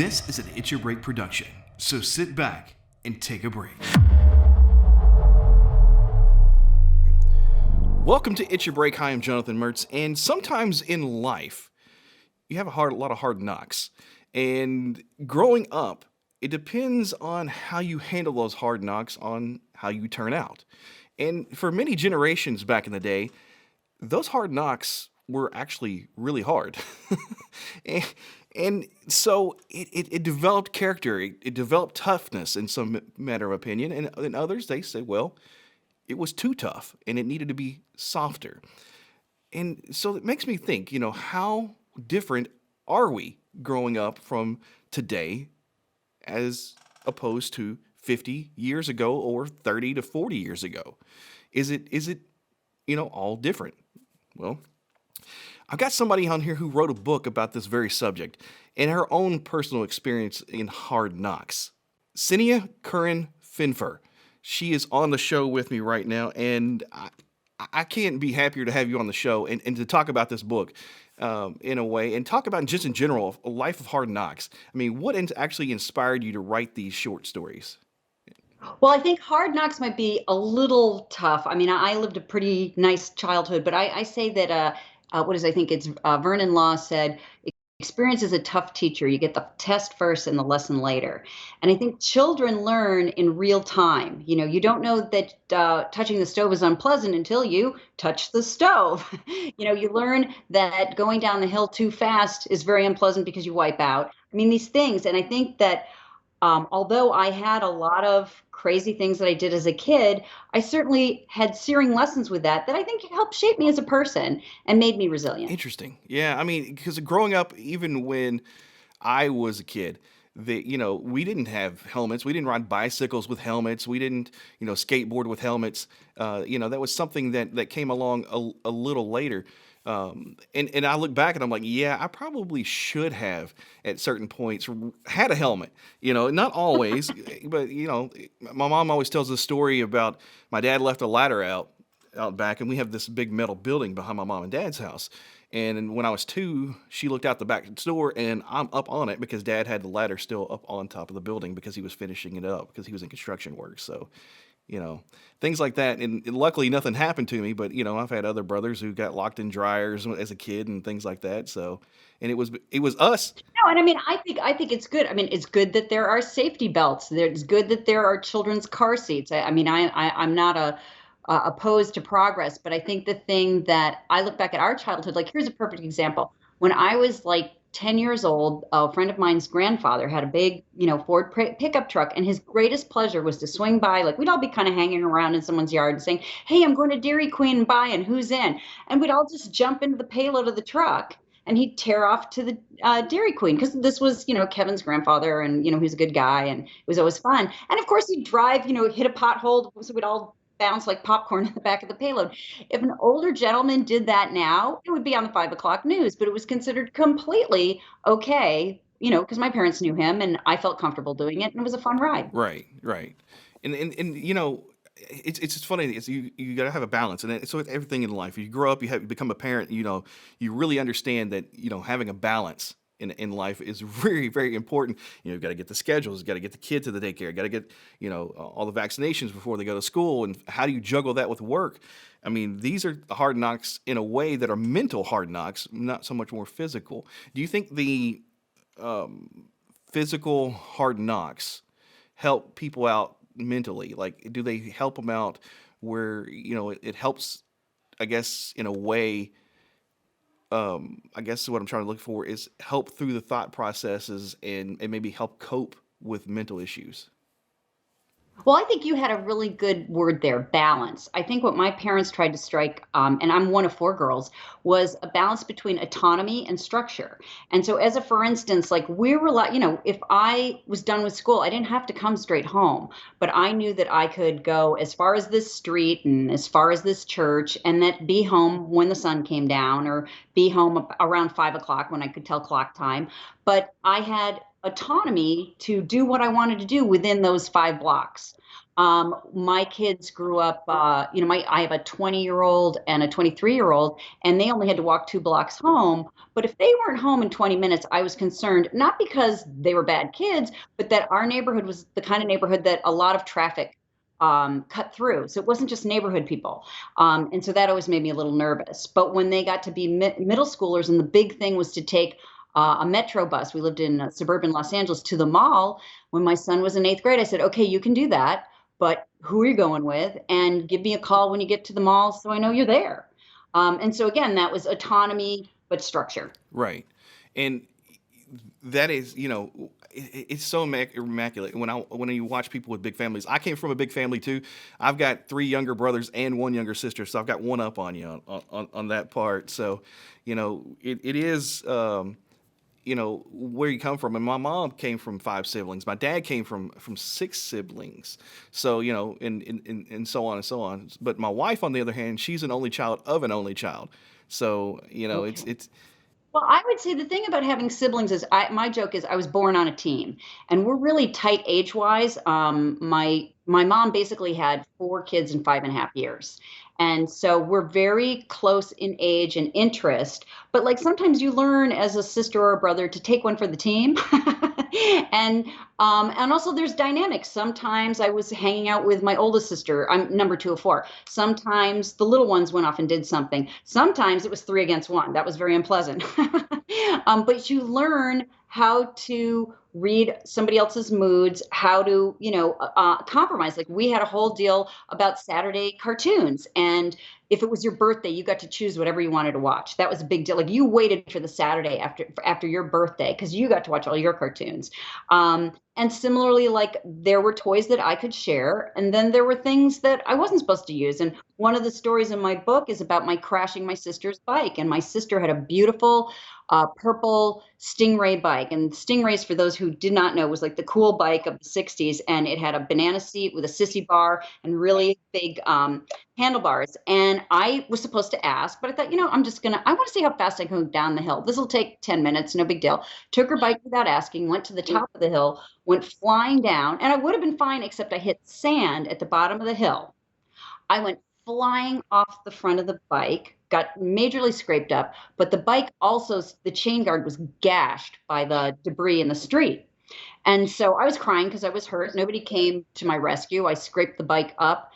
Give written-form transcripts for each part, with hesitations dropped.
This is an Itch Your Break production, so sit back and take a break. Welcome to Itch Your Break. Hi, I'm Jonathan Mertz, and sometimes in life, you have a lot of hard knocks. And growing up, it depends on how you handle those hard knocks on how you turn out. And for many generations back in the day, those hard knocks were actually really hard. and, and so it developed character, it developed toughness in some matter of opinion. And in others, they say, well, it was too tough and it needed to be softer. And so it makes me think, how different are we growing up from today as opposed to 50 years ago or 30 to 40 years ago? Is it all different? Well, I've got somebody on here who wrote a book about this very subject and her own personal experience in hard knocks. Cinnia Curran Finfer. She is on the show with me right now, and I can't be happier to have you on the show and to talk about this book in a way, and talk about just in general a life of hard knocks. I mean, what actually inspired you to write these short stories? Well, I think hard knocks might be a little tough. I mean, I lived a pretty nice childhood, but I say that I think it's Vernon Law said, experience is a tough teacher. You get the test first and the lesson later. And I think children learn in real time. You don't know that touching the stove is unpleasant until you touch the stove. You learn that going down the hill too fast is very unpleasant because you wipe out. I mean, these things. And I think that although I had a lot of crazy things that I did as a kid, I certainly had searing lessons with that I think helped shape me as a person and made me resilient. Interesting. Yeah, I mean, because growing up, even when I was a kid, we didn't have helmets. We didn't ride bicycles with helmets. We didn't, skateboard with helmets. That was something that came along a little later. And I look back and I'm like, yeah, I probably should have at certain points had a helmet, not always, but my mom always tells this story about my dad left a ladder out back, and we have this big metal building behind my mom and dad's house. And when I was 2, she looked out the back door, and I'm up on it because Dad had the ladder still up on top of the building because he was finishing it up because he was in construction work. So, things like that. And luckily, nothing happened to me. But I've had other brothers who got locked in dryers as a kid and things like that. So, and it was us. No, and I mean, I think it's good. I mean, it's good that there are safety belts. It's good that there are children's car seats. I mean, I'm not opposed to progress, but I think the thing that I look back at our childhood, like here's a perfect example. When I was like 10 years old, a friend of mine's grandfather had a big, Ford pickup truck, and his greatest pleasure was to swing by. Like we'd all be kind of hanging around in someone's yard and saying, "Hey, I'm going to Dairy Queen and buying. Who's in?" And we'd all just jump into the payload of the truck. And he'd tear off to the Dairy Queen because this was, Kevin's grandfather, and he was a good guy, and it was always fun. And of course, he'd drive, hit a pothole, so we'd all bounce like popcorn in the back of the payload. If an older gentleman did that now, it would be on the 5 o'clock news, but it was considered completely okay, because my parents knew him and I felt comfortable doing it, and it was a fun ride. Right, right. And it's just funny. You got to have a balance, and so with everything in life, you grow up, you become a parent. You really understand that having a balance in life is very, very important. You've got to get the schedules, you got to get the kid to the daycare, you got to get all the vaccinations before they go to school, and how do you juggle that with work? I mean, these are hard knocks in a way that are mental hard knocks, not so much more physical. Do you think the physical hard knocks help people out mentally? Like, do they help them out where it helps, I guess, in a way? I guess what I'm trying to look for is help through the thought processes and maybe help cope with mental issues. Well, I think you had a really good word there, balance. I think what my parents tried to strike, and I'm one of 4 girls, was a balance between autonomy and structure. And so, for instance, like we were like, if I was done with school, I didn't have to come straight home, but I knew that I could go as far as this street and as far as this church, and that be home when the sun came down, or be home around 5 o'clock when I could tell clock time. But I had autonomy to do what I wanted to do within those 5 blocks. My kids grew up, I have a 20-year-old and a 23-year-old, and they only had to walk 2 blocks home. But if they weren't home in 20 minutes, I was concerned, not because they were bad kids, but that our neighborhood was the kind of neighborhood that a lot of traffic cut through. So it wasn't just neighborhood people. And so that always made me a little nervous. But when they got to be middle schoolers, and the big thing was to take a metro bus, we lived in suburban Los Angeles, to the mall. When my son was in eighth grade, I said, okay, you can do that, but who are you going with? And give me a call when you get to the mall so I know you're there. And so again, that was autonomy, but structure. Right. And that is, it's so immaculate when you watch people with big families. I came from a big family too. I've got three younger brothers and one younger sister, so I've got one up on you on that part. So, it is, where you come from. And my mom came from five siblings. My dad came from six siblings. So, and so on and so on. But my wife, on the other hand, she's an only child of an only child. So, Okay. it's Well, I would say the thing about having siblings is my joke is I was born on a team, and we're really tight age-wise. My mom basically had 4 kids in 5.5 years. And so we're very close in age and interest, but like sometimes you learn as a sister or a brother to take one for the team. And also there's dynamics. Sometimes I was hanging out with my oldest sister. I'm number two of four. Sometimes the little ones went off and did something. Sometimes it was three against one. That was very unpleasant. But you learn how to read somebody else's moods, how to, compromise. Like we had a whole deal about Saturday cartoons. And if it was your birthday, you got to choose whatever you wanted to watch. That was a big deal. Like you waited for the Saturday after your birthday because you got to watch all your cartoons. And similarly, like there were toys that I could share, and then there were things that I wasn't supposed to use. And one of the stories in my book is about my crashing my sister's bike. And my sister had a beautiful purple Stingray bike. And Stingrays, for those who did not know, was like the cool bike of the 60s. And it had a banana seat with a sissy bar and really big handlebars. And I was supposed to ask, but I thought, I want to see how fast I can go down the hill. This will take 10 minutes, no big deal. Took her bike without asking, went to the top of the hill, went flying down. And I would have been fine, except I hit sand at the bottom of the hill. I went flying off the front of the bike, got majorly scraped up, but the bike also, the chain guard was gashed by the debris in the street. And so I was crying because I was hurt. Nobody came to my rescue. I scraped the bike up.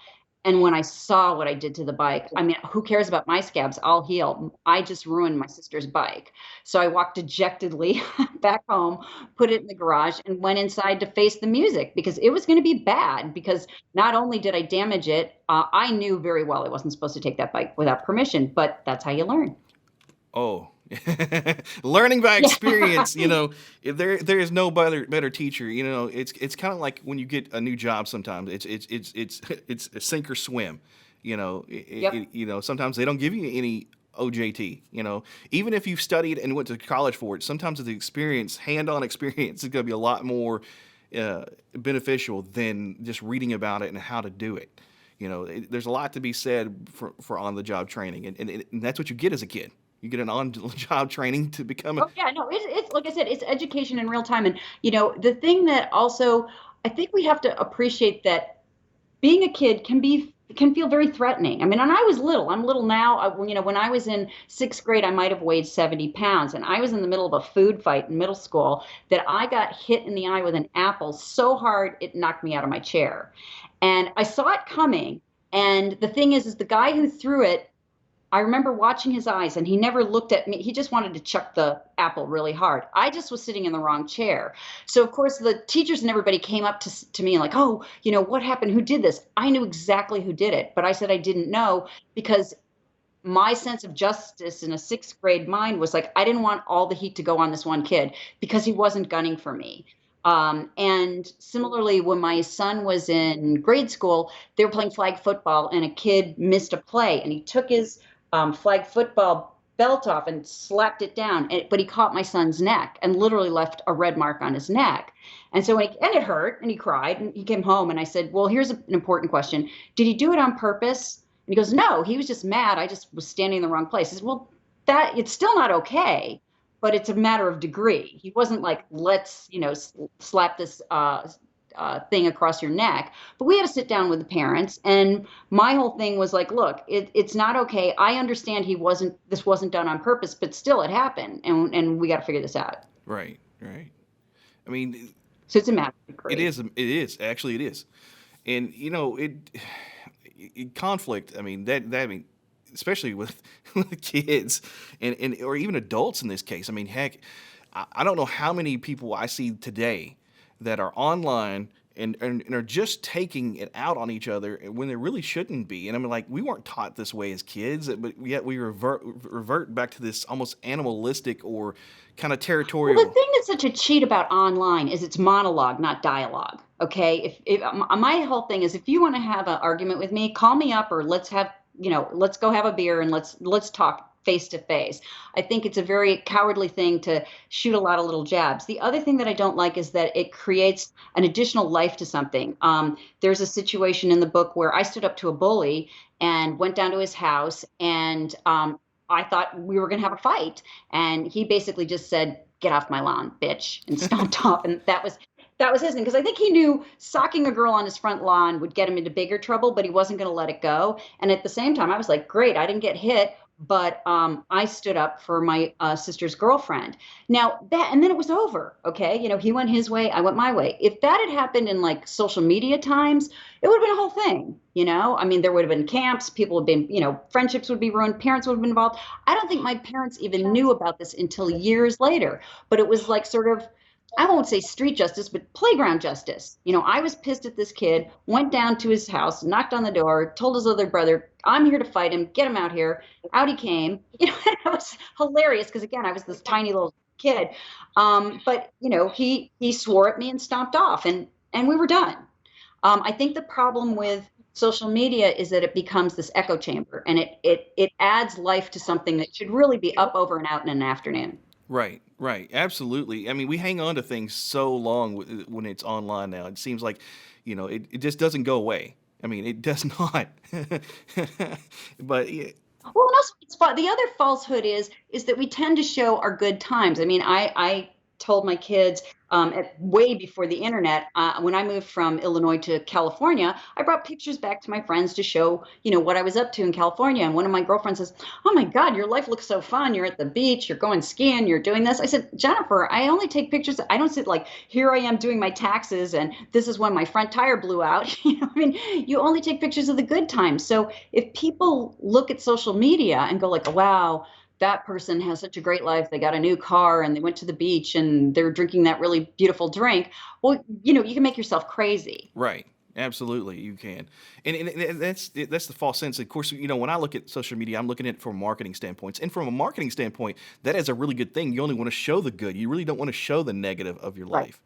And when I saw what I did to the bike, I mean, who cares about my scabs? I'll heal. I just ruined my sister's bike. So I walked dejectedly back home, put it in the garage, and went inside to face the music because it was going to be bad. Because not only did I damage it, I knew very well I wasn't supposed to take that bike without permission, but that's how you learn. Oh, learning by Yeah. experience. If there is no better teacher. It's kind of like when you get a new job. Sometimes it's a sink or swim. Yep. Sometimes they don't give you any OJT. Even if you've studied and went to college for it, sometimes the experience, hand-on experience, is going to be a lot more beneficial than just reading about it and how to do it. There's a lot to be said for on-the-job training, and that's what you get as a kid. You get an on-job training to become a. Oh yeah, no, it's like I said, it's education in real time. And the thing that also I think we have to appreciate that being a kid can feel very threatening. I mean, and I was little. I'm little now. When I was in sixth grade, I might have weighed 70 pounds, and I was in the middle of a food fight in middle school that I got hit in the eye with an apple so hard it knocked me out of my chair, and I saw it coming. And the thing is the guy who threw it, I remember watching his eyes and he never looked at me. He just wanted to chuck the apple really hard. I just was sitting in the wrong chair. So, of course, the teachers and everybody came up to me and like, oh, what happened? Who did this? I knew exactly who did it, but I said I didn't know because my sense of justice in a sixth grade mind was like, I didn't want all the heat to go on this one kid because he wasn't gunning for me. And similarly, when my son was in grade school, they were playing flag football and a kid missed a play and he took his flag football belt off and slapped it down. But he caught my son's neck and literally left a red mark on his neck. And so, and it hurt and he cried and he came home and I said, well, here's an important question. Did he do it on purpose? And he goes, no, he was just mad. I just was standing in the wrong place. I said, well, that it's still not okay, but it's a matter of degree. He wasn't like, let's, slap this thing across your neck. But we had to sit down with the parents, and my whole thing was like, look, it's not okay. I understand this wasn't done on purpose, but still it happened, and we got to figure this out. Right, right. I mean, So it's a matter of it degree. is. It is actually it is, and conflict. I mean that. I mean, especially with with kids and or even adults in this case. I mean, heck, I don't know how many people I see today that are online and are just taking it out on each other when they really shouldn't be. And I mean, like, we weren't taught this way as kids, but yet we revert back to this almost animalistic or kind of Well, the territorial. thing that's such a cheat about online is it's monologue, not dialogue. Okay. If my whole thing is, if you want to have an argument with me, call me up, or let's go have a beer and let's talk face to face. I think it's a very cowardly thing to shoot a lot of little jabs. The other thing that I don't like is that it creates an additional life to something. There's a situation in the book where I stood up to a bully and went down to his house, and I thought we were going to have a fight, and he basically just said, "Get off my lawn, bitch," and stomped off. And that was his thing, because I think he knew socking a girl on his front lawn would get him into bigger trouble, but he wasn't going to let it go. And at the same time, I was like, great, I didn't get hit, but I stood up for my sister's girlfriend. Now that, and then it was over. Okay, he went his way, I went my way. If that had happened in like social media times, it would have been a whole thing. I mean, there would have been camps, people would have been, friendships would be ruined, parents would have been involved. I don't think my parents even knew about this until years later, but it was like sort of, I won't say street justice, but playground justice. I was pissed at this kid, went down to his house, knocked on the door, told his other brother, I'm here to fight him, get him out here. Out he came. It was hilarious because, again, I was this tiny little kid. But, he swore at me and stomped off, and we were done. I think the problem with social media is that it becomes this echo chamber, and it adds life to something that should really be up, over, and out in an afternoon. Right, right, absolutely. I mean, we hang on to things so long when it's online now. It seems like, it just doesn't go away. I mean, it does not. But yeah, Well, and also the other falsehood is that we tend to show our good times. I mean, I told my kids way before the internet, when I moved from Illinois to California, I brought pictures back to my friends to show, what I was up to in California. And one of my girlfriends says, "Oh my God, your life looks so fun. You're at the beach, you're going skiing, you're doing this." I said, "Jennifer, I only take pictures. I don't sit like, here I am doing my taxes, and this is when my front tire blew out." I mean, you only take pictures of the good times. So if people look at social media and go like, "Wow, that person has such a great life. They got a new car and they went to the beach and they're drinking that really beautiful drink." Well, you can make yourself crazy. right, absolutely, you can, and that's the false sense. Of course, when I look at social media, I'm looking at it from marketing standpoints, and from a marketing standpoint, that is a really good thing. You only want to show the good. You really don't want to show the negative of your Right. life.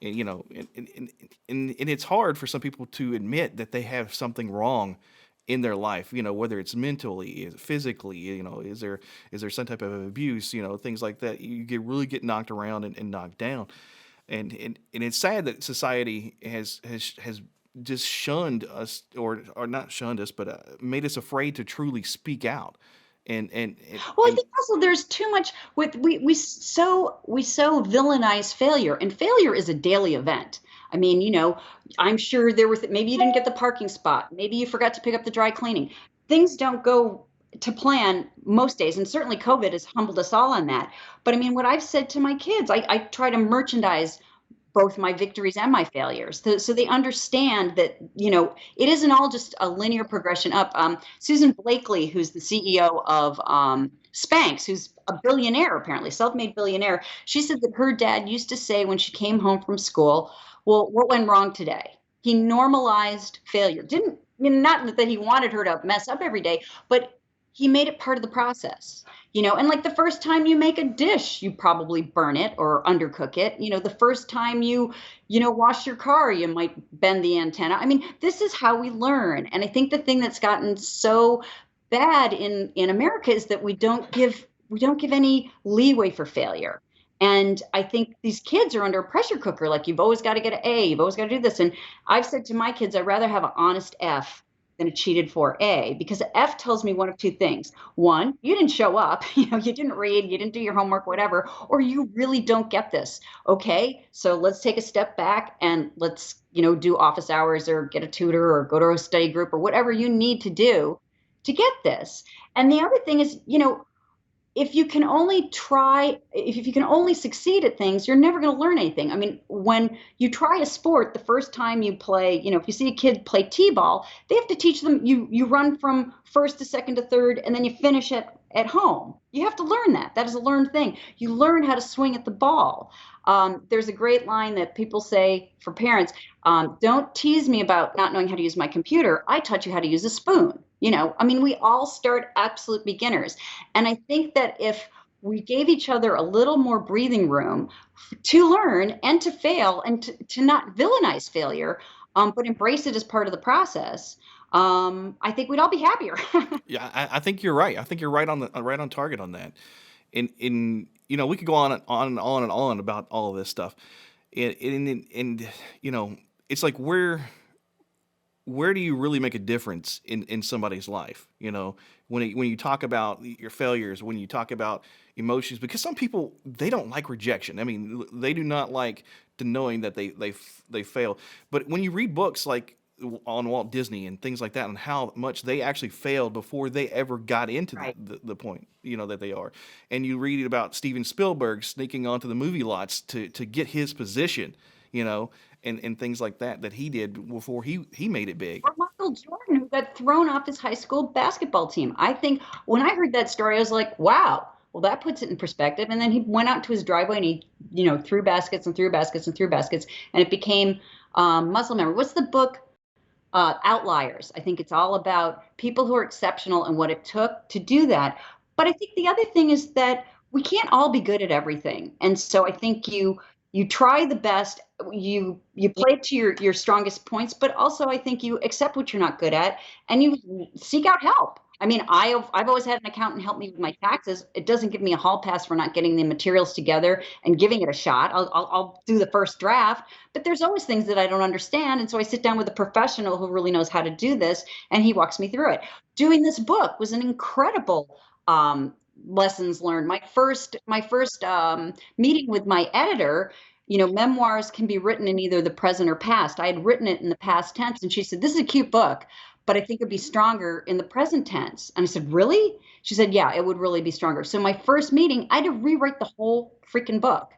And and it's hard for some people to admit that they have something wrong in their life, whether it's mentally, physically, is there some type of abuse, things like that. You really get knocked around and knocked down. And it's sad that society has just shunned us, or not shunned us, but made us afraid to truly speak out. Well, I And think also there's too much with we so villainize failure, and failure is a daily event. I mean, I'm sure there was, maybe you didn't get the parking spot, maybe you forgot to pick up the dry cleaning. Things don't go to plan most days, and certainly COVID has humbled us all on that. But I mean, what I've said to my kids, I try to merchandise both my victories and my failures, so they understand that it isn't all just a linear progression up. Susan Blakely, who's the CEO of Spanx, who's a billionaire, apparently self-made billionaire, she said that her dad used to say when she came home from school, "Well, what went wrong today?" He normalized failure. Didn't, I mean, not that he wanted her to mess up every day, but he made it part of the process. And like the first time you make a dish, you probably burn it or undercook it. The first time you wash your car, you might bend the antenna. I mean, this is how we learn. And I think the thing that's gotten so bad in America is that we don't give any leeway for failure. And I think these kids are under a pressure cooker. Like, you've always got to get an A, you've always got to do this. And I've said to my kids, I'd rather have an honest F than a cheated for A, because F tells me one of two things. One, you didn't show up, you didn't read, you didn't do your homework, whatever, or you really don't get this. Okay, so let's take a step back and let's, do office hours or get a tutor or go to a study group or whatever you need to do to get this. And the other thing is, if you can only succeed at things, you're never going to learn anything. I mean, when you try a sport, the first time you play, if you see a kid play t-ball, they have to teach them, you run from first to second to third, and then you finish at home. You have to learn that. That is a learned thing. You learn how to swing at the ball. There's a great line that people say for parents, don't tease me about not knowing how to use my computer. I taught you how to use a spoon. I mean, we all start absolute beginners. And I think that if we gave each other a little more breathing room to learn and to fail and to not villainize failure, but embrace it as part of the process, I think we'd all be happier. Yeah, I think you're right. I think you're right on the right on target on that. And we could go on and on and on and on about all of this stuff. And it's like where do you really make a difference in somebody's life? When you talk about your failures, when you talk about emotions, because some people, they don't like rejection. I mean, they do not like the knowing that they fail. But when you read books like on Walt Disney and things like that, and how much they actually failed before they ever got into Right. the point that they are, and you read about Steven Spielberg sneaking onto the movie lots to get his position, you know, and things like that he did before he made it big. Or Michael Jordan, who got thrown off his high school basketball team. I think when I heard that story, I was like, wow, well, that puts it in perspective. And then he went out to his driveway and he, threw baskets and threw baskets and threw baskets. And it became muscle memory. What's the book? Outliers. I think it's all about people who are exceptional and what it took to do that. But I think the other thing is that we can't all be good at everything. And so I think you try the best, you play to your strongest points, but also I think you accept what you're not good at and you seek out help. I mean, I've always had an accountant help me with my taxes. It doesn't give me a hall pass for not getting the materials together and giving it a shot. I'll do the first draft, but there's always things that I don't understand, and so I sit down with a professional who really knows how to do this, and he walks me through it. Doing this book was an incredible lessons learned. My first meeting with my editor, memoirs can be written in either the present or past. I had written it in the past tense, and she said, "This is a cute book, but I think it'd be stronger in the present tense." And I said, "Really?" She said, "Yeah, it would really be stronger." So my first meeting, I had to rewrite the whole freaking book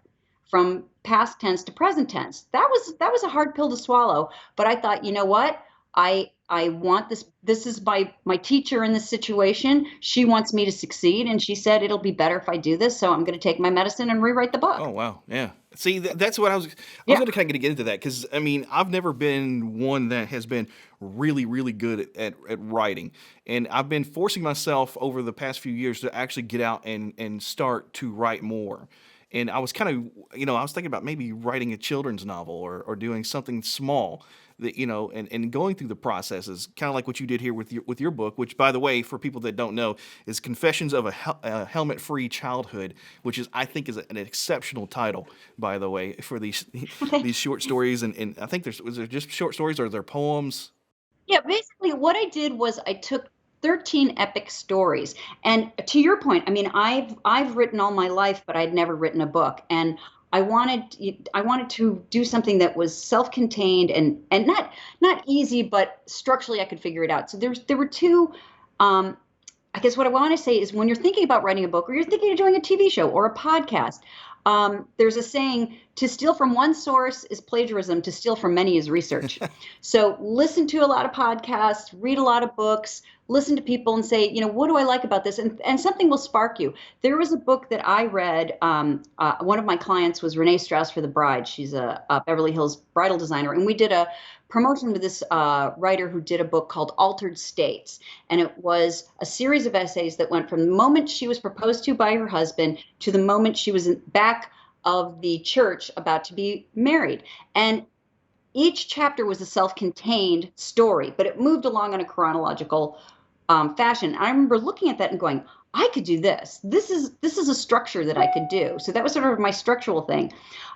from past tense to present tense. That was a hard pill to swallow, but I thought, you know what? I want this. This is my teacher in this situation. She wants me to succeed, and she said it'll be better if I do this. So I'm going to take my medicine and rewrite the book. Oh wow, yeah. See, that's what I was Yeah. going to kind of get into that, because I mean, I've never been one that has been really really good at writing, and I've been forcing myself over the past few years to actually get out and start to write more. And I was kind of, I was thinking about maybe writing a children's novel, or doing something small that, and going through the processes, kind of like what you did here with your book, which, by the way, for people that don't know, is Confessions of a Helmet-Free Childhood, which I think is an exceptional title, by the way, for these these short stories. And I think was there just short stories, or are there poems? Yeah, basically what I did was I took 13 epic stories. And to your point, I mean, I've written all my life, but I'd never written a book. And I wanted to do something that was self-contained and not easy, but structurally I could figure it out. So there were two. I guess what I want to say is, when you're thinking about writing a book, or you're thinking of doing a TV show or a podcast, there's a saying: to steal from one source is plagiarism, to steal from many is research. So listen to a lot of podcasts, read a lot of books, listen to people and say, what do I like about this? And something will spark you. There was a book that I read. One of my clients was Renee Strauss for the Bride. She's a Beverly Hills bridal designer. And we did a promotion with this writer who did a book called Altered States. And it was a series of essays that went from the moment she was proposed to by her husband to the moment she was back of the church about to be married. And each chapter was a self-contained story, but it moved along in a chronological fashion. I remember looking at that and going, I could do this. This is a structure that I could do. So that was sort of my structural thing.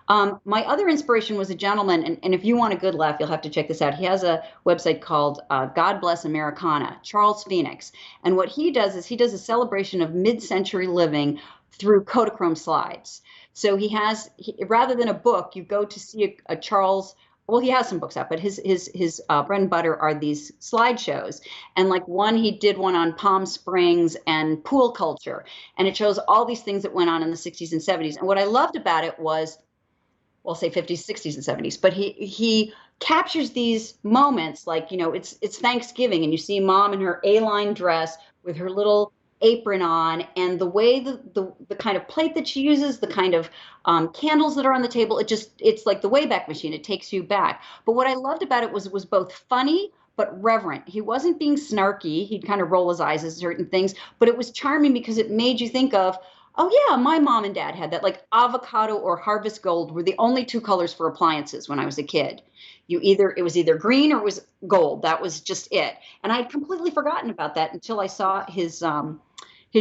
My other inspiration was a gentleman, and if you want a good laugh, you'll have to check this out. He has a website called God Bless Americana, Charles Phoenix. And what he does is he does a celebration of mid-century living through Kodachrome slides. So rather than a book, you go to see a Charles. Well, he has some books out, but his bread and butter are these slideshows. And like he did one on Palm Springs and pool culture, and it shows all these things that went on in the 60s and 70s. And what I loved about it was, well, say 50s, 60s, and 70s, but he captures these moments like, it's Thanksgiving and you see mom in her A-line dress with her little apron on, and the way the kind of plate that she uses, the kind of candles that are on the table, it's like the Wayback Machine. It takes you back. But what I loved about it was both funny but reverent. He wasn't being snarky. He'd kind of roll his eyes at certain things, but it was charming because it made you think of, oh yeah, my mom and dad had that. Like avocado or harvest gold were the only two colors for appliances when I was a kid. It was either green or it was gold. That was just it. And I had completely forgotten about that until I saw his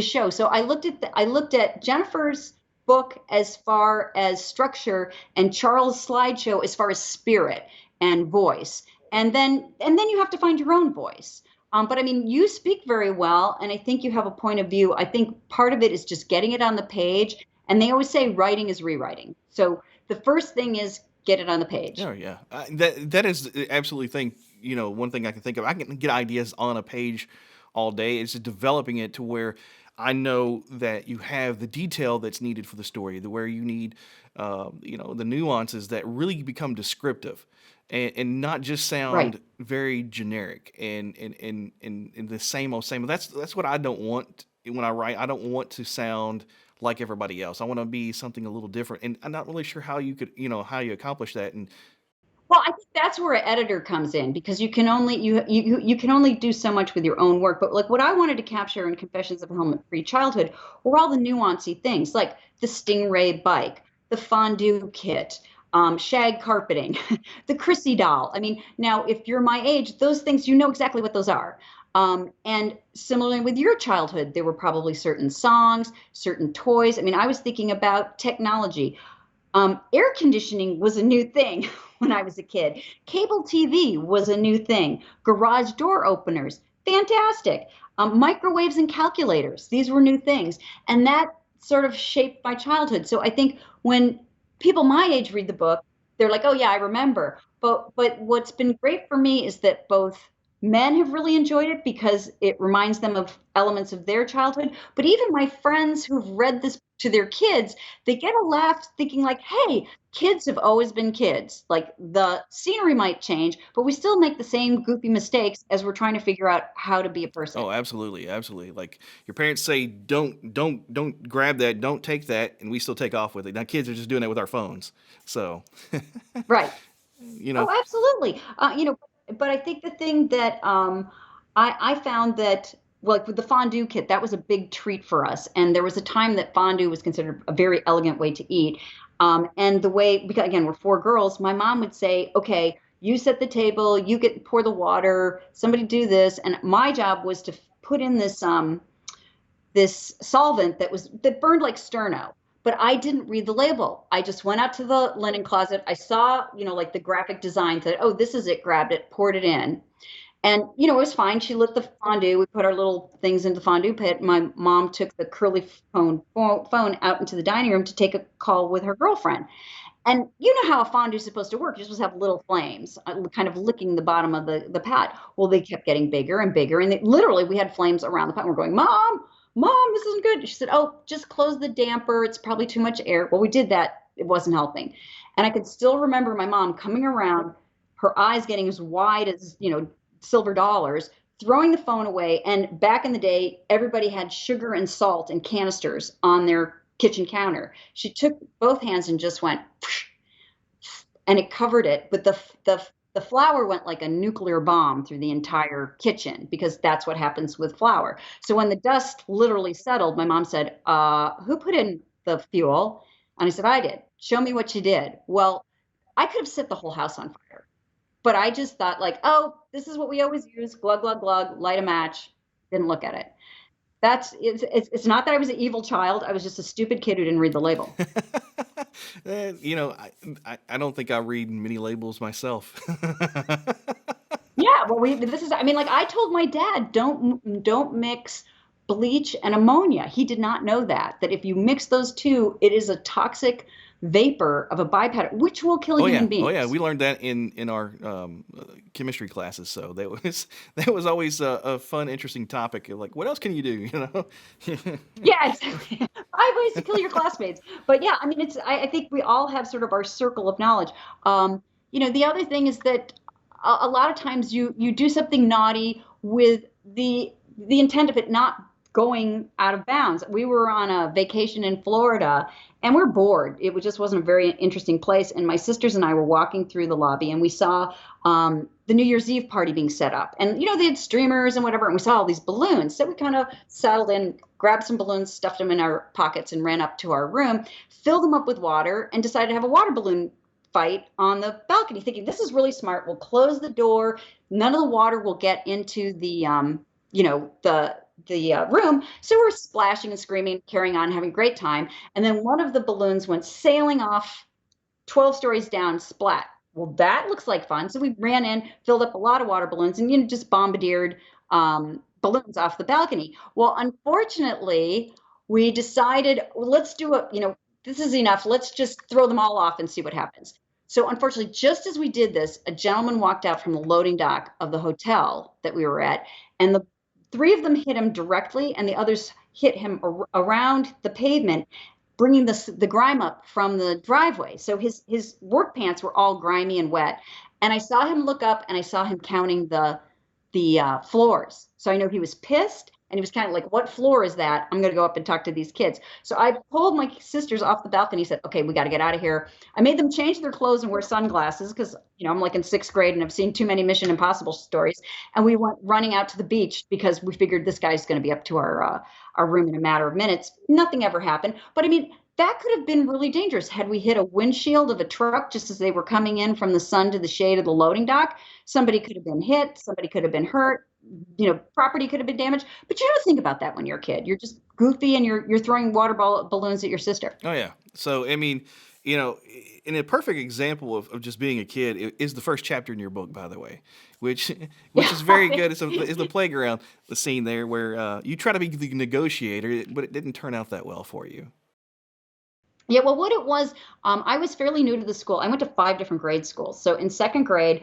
show. So I looked at Jennifer's book as far as structure and Charles' slideshow as far as spirit and voice. And then you have to find your own voice. But I mean, you speak very well, and I think you have a point of view. I think part of it is just getting it on the page. And they always say writing is rewriting. So the first thing is get it on the page. Oh yeah, that is absolutely thing. One thing I can think of, I can get ideas on a page all day. It's just developing it to where I know that you have the detail that's needed for the story, the where you need, the nuances that really become descriptive, and not just Right. sound very generic and the same old same. That's what I don't want when I write. I don't want to sound like everybody else. I want to be something a little different, and I'm not really sure how you could, how you accomplish that. And Well, I think that's where an editor comes in because you can only do so much with your own work. But like what I wanted to capture in Confessions of a Helmet-Free Childhood were all the nuancy things, like the Stingray bike, the fondue kit, shag carpeting, the Chrissy doll. I mean, now if you're my age, those things you know exactly what those are. And similarly with your childhood, there were probably certain songs, certain toys. I mean, I was thinking about technology. Air conditioning was a new thing when I was a kid. Cable TV was a new thing. Garage door openers, fantastic. Microwaves and calculators, these were new things. And that sort of shaped my childhood. So I think when people my age read the book, they're like, oh, yeah, I remember. But what's been great for me is that both men have really enjoyed it because it reminds them of elements of their childhood. But even my friends who've read this to their kids, they get a laugh thinking like, hey, kids have always been kids. Like the scenery might change, but we still make the same goofy mistakes as we're trying to figure out how to be a person. oh, absolutely, absolutely. Like your parents say, don't grab that, don't take that, and we still take off with it. Now kids are just doing that with our phones. So, Right. you know, Oh, absolutely. But I think the thing that I found that, like with the fondue kit, that was a big treat for us. And there was a time that fondue was considered a very elegant way to eat. And the way, because again, we're four girls, my mom would say, okay, you set the table, you get pour the water, somebody do this. And my job was to put in this solvent that burned like sterno, but I didn't read the label. I just went out to the linen closet. I saw, like the graphic design, said, oh, this is it, grabbed it, poured it in. And, it was fine. She lit the fondue. We put our little things into the fondue pit. My mom took the curly phone out into the dining room to take a call with her girlfriend. And you know how a fondue is supposed to work. You're supposed to have little flames, kind of licking the bottom of the pot. Well, they kept getting bigger and bigger. And literally, we had flames around the pot. And we're going, Mom, this isn't good. She said, oh, just close the damper. It's probably too much air. Well, we did that. It wasn't helping. And I could still remember my mom coming around, her eyes getting as wide as, silver dollars, throwing the phone away. And back in the day, everybody had sugar and salt in canisters on their kitchen counter. She took both hands and just went, and it covered it. But the flour went like a nuclear bomb through the entire kitchen because that's what happens with flour. So when the dust literally settled, my mom said, who put in the fuel? And I said, I did. Show me what you did. Well, I could have set the whole house on fire, but I just thought like, oh, this is what we always use. Glug, glug, glug, light a match. Didn't look at it. It's not that I was an evil child. I was just a stupid kid who didn't read the label. You know, I don't think I read many labels myself. Yeah, well, this is, I mean, like I told my dad, don't mix bleach and ammonia. He did not know that if you mix those two, it is a toxic vapor of a byproduct, which will kill human Oh yeah, beings. we learned that in our chemistry classes. So that was that was always a fun, interesting topic. Like, what else can you do? You know? Yeah, exactly. 5 ways to kill your classmates. But yeah, I mean, I think we all have sort of our circle of knowledge. The other thing is that a lot of times you do something naughty with the intent of it not going out of bounds. We were on a vacation in Florida and we're bored. Just wasn't a very interesting place. And my sisters and I were walking through the lobby and we saw the New Year's Eve party being set up. And, they had streamers and whatever. And we saw all these balloons. So we kind of settled in, grabbed some balloons, stuffed them in our pockets, and ran up to our room, filled them up with water, and decided to have a water balloon fight on the balcony, thinking this is really smart. We'll close the door. None of the water will get into the room. So we're splashing and screaming, carrying on, having a great time. And then one of the balloons went sailing off 12 stories down, splat. Well, that looks like fun. So we ran in, filled up a lot of water balloons, and just bombarded balloons off the balcony. Well, unfortunately, we decided, well, let's do it. This is enough. Let's just throw them all off and see what happens. So, unfortunately, just as we did this, a gentleman walked out from the loading dock of the hotel that we were at, and the three of them hit him directly, and the others hit him around the pavement, bringing the grime up from the driveway. So his work pants were all grimy and wet. And I saw him look up and I saw him counting the floors. So I know he was pissed and he was kind of like, "What floor is that? I'm going to go up and talk to these kids." So I pulled my sisters off the balcony. Said, "Okay, we got to get out of here." I made them change their clothes and wear sunglasses because I'm like in sixth grade and I've seen too many Mission Impossible stories. And we went running out to the beach because we figured this guy's going to be up to our room in a matter of minutes. Nothing ever happened. But I mean, that could have been really dangerous had we hit a windshield of a truck just as they were coming in from the sun to the shade of the loading dock. Somebody could have been hit, somebody could have been hurt, property could have been damaged. But you don't think about that when you're a kid. You're just goofy and you're throwing balloons at your sister. Oh yeah. So I mean, you know, in a perfect example of just being a kid is the first chapter in your book, by the way, which which is very good. It's the playground, the scene there where you try to be the negotiator, but it didn't turn out that well for you. Yeah, well, what it was, I was fairly new to the school. I went to 5 different grade schools. So in second grade,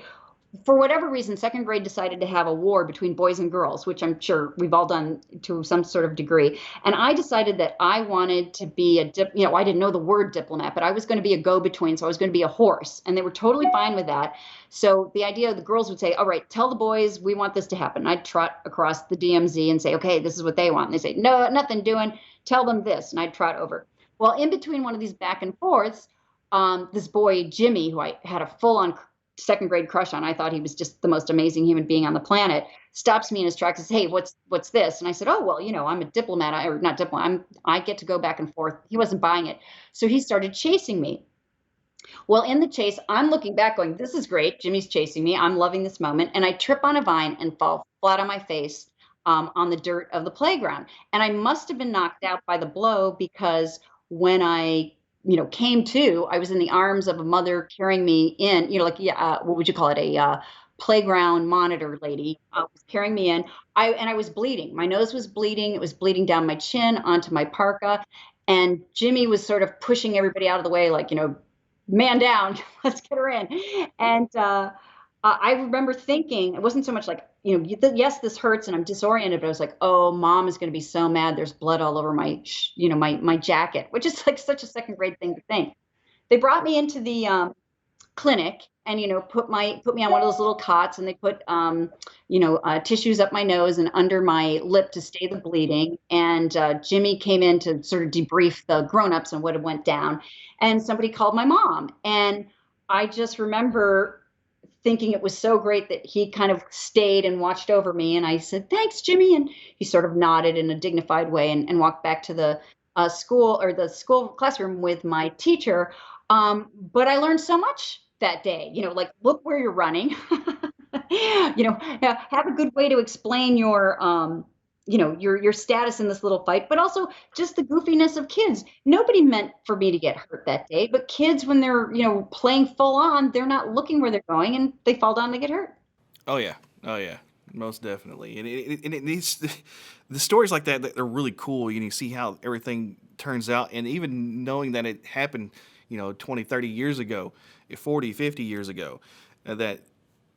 for whatever reason, second grade decided to have a war between boys and girls, which I'm sure we've all done to some sort of degree. And I decided that I wanted to be I didn't know the word diplomat, but I was going to be a go-between. So I was going to be a horse. And they were totally fine with that. So the idea, the girls would say, "All right, tell the boys we want this to happen." And I'd trot across the DMZ and say, "Okay, this is what they want." And they say, "No, nothing doing. Tell them this." And I'd trot over. Well, in between one of these back and forths, this boy, Jimmy, who I had a full on second grade crush on, I thought he was just the most amazing human being on the planet, stops me in his tracks and says, "Hey, what's this?" And I said, "Oh, well, I'm a diplomat, or not diplomat. I get to go back and forth." He wasn't buying it. So he started chasing me. Well, in the chase, I'm looking back going, "This is great. Jimmy's chasing me. I'm loving this moment." And I trip on a vine and fall flat on my face on the dirt of the playground. And I must have been knocked out by the blow because when I, came to, I was in the arms of a mother carrying me in, like, yeah, what would you call it? A playground monitor lady was carrying me in. I was bleeding. My nose was bleeding. It was bleeding down my chin onto my parka. And Jimmy was sort of pushing everybody out of the way, like, man down, let's get her in. And I remember thinking, it wasn't so much like, yes, this hurts and I'm disoriented, but I was like, "Oh, mom is going to be so mad. There's blood all over my jacket," which is like such a second grade thing to think. They brought me into the clinic and put me on one of those little cots and they put tissues up my nose and under my lip to stay the bleeding. And Jimmy came in to sort of debrief the grown-ups on what had went down, and somebody called my mom. And I just remember thinking it was so great that he kind of stayed and watched over me. And I said, "Thanks, Jimmy." And he sort of nodded in a dignified way and walked back to the school classroom with my teacher. But I learned so much that day, like, look where you're running, have a good way to explain your status in this little fight, but also just the goofiness of kids. Nobody meant for me to get hurt that day, but kids, when they're playing full on, they're not looking where they're going, and they fall down and they get hurt. Oh yeah, oh yeah, most definitely. And it needs the stories like that are really cool. You see how everything turns out, and even knowing that it happened, 20, 30 years ago, 40, 50 years ago, that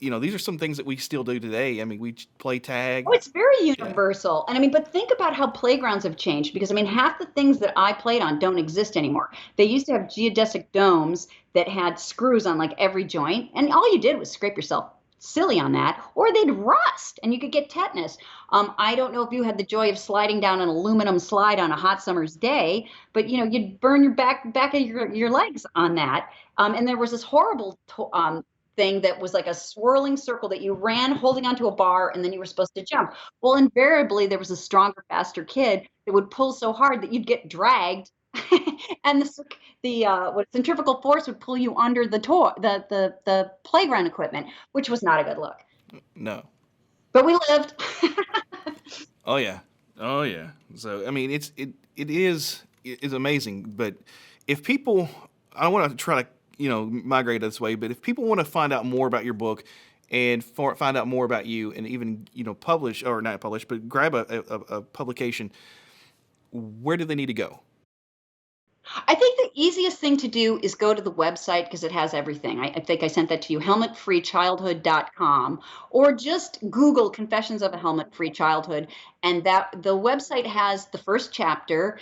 these are some things that we still do today. I mean, we play Oh, tag. it's very Yeah. universal. And I mean, but think about how playgrounds have changed, because I mean, half the things that I played on don't exist anymore. They used to have geodesic domes that had screws on like every joint, and all you did was scrape yourself silly on that, or they'd rust and you could get tetanus. I don't know if you had the joy of sliding down an aluminum slide on a hot summer's day, but you'd burn your back of your legs on that. And there was this horrible thing that was like a swirling circle that you ran holding onto a bar, and then you were supposed to jump. Well, invariably there was a stronger, faster kid that would pull so hard that you'd get dragged, and what centrifugal force would pull you under the playground equipment, which was not a good look. No. But we lived. Oh yeah. Oh yeah. So I mean, it is amazing. But if people, I want to try to migrate this way. But if people want to find out more about your book and find out more about you, and even publish or not publish, but grab a publication, where do they need to go? I think the easiest thing to do is go to the website, because it has everything. I think I sent that to you, helmetfreechildhood.com, or just Google Confessions of a Helmet Free Childhood. And that the website has the first chapter.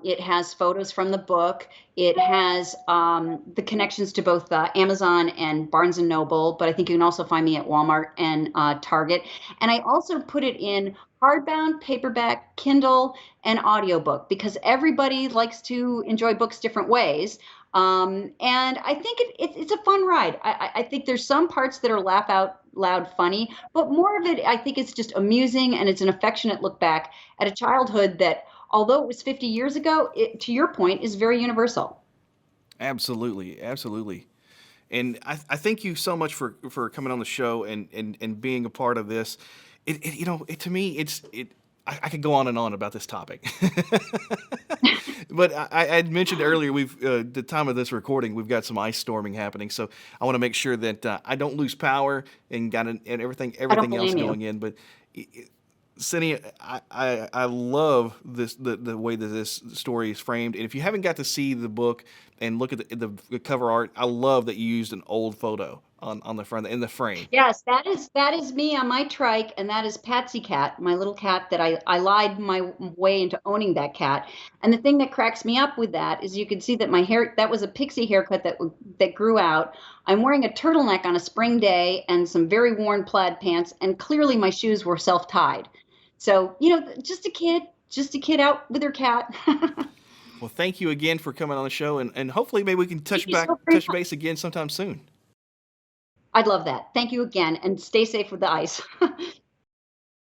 It has photos from the book. It has the connections to both Amazon and Barnes and Noble, but I think you can also find me at Walmart and Target. And I also put it in hardbound, paperback, Kindle, and audiobook, because everybody likes to enjoy books different ways. And I think it's a fun ride. I think there's some parts that are laugh out loud funny, but more of it, I think it's just amusing, and it's an affectionate look back at a childhood that, although it was 50 years ago, to your point, is very universal. Absolutely, absolutely. And I thank you so much for coming on the show and being a part of this. To me, I could go on and on about this topic. But I had mentioned earlier, the time of this recording, we've got some ice storming happening, so I want to make sure that I don't lose power and everything I don't everything else blame you. going in. But Cindy, I love the way that this story is framed. And if you haven't got to see the book and look at the cover art, I love that you used an old photo on the front in the frame. Yes, that is me on my trike, and that is Patsy Cat, my little cat that I lied my way into owning that cat. And the thing that cracks me up with that is you can see that my hair, that was a pixie haircut that grew out. I'm wearing a turtleneck on a spring day and some very worn plaid pants, and clearly my shoes were self-tied. So, just a kid out with her cat. Well, thank you again for coming on the show, and hopefully maybe we can Thank you so very touch much. base again sometime soon. I'd love that. Thank you again, and stay safe with the ice.